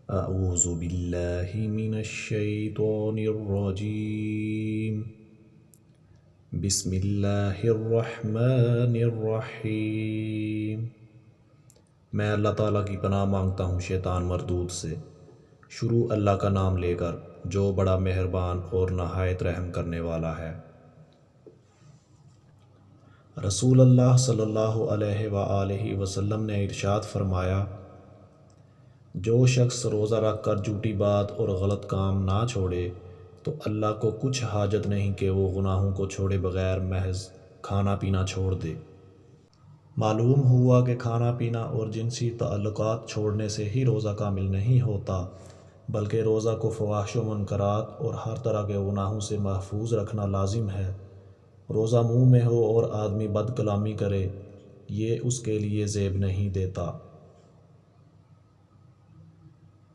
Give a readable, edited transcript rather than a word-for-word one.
اعوذ باللہ من الشیطان الرجیم بسم اللہ الرحمن الرحیم۔ میں اللہ تعالیٰ کی پناہ مانگتا ہوں شیطان مردود سے۔ شروع اللہ کا نام لے کر جو بڑا مہربان اور نہایت رحم کرنے والا ہے۔ رسول اللہ صلی اللہ علیہ وآلہ وسلم نے ارشاد فرمایا، جو شخص روزہ رکھ کر جھوٹی بات اور غلط کام نہ چھوڑے تو اللہ کو کچھ حاجت نہیں کہ وہ گناہوں کو چھوڑے بغیر محض کھانا پینا چھوڑ دے۔ معلوم ہوا کہ کھانا پینا اور جنسی تعلقات چھوڑنے سے ہی روزہ کامل نہیں ہوتا، بلکہ روزہ کو فحش و منکرات اور ہر طرح کے گناہوں سے محفوظ رکھنا لازم ہے۔ روزہ منہ میں ہو اور آدمی بد کلامی کرے، یہ اس کے لیے زیب نہیں دیتا۔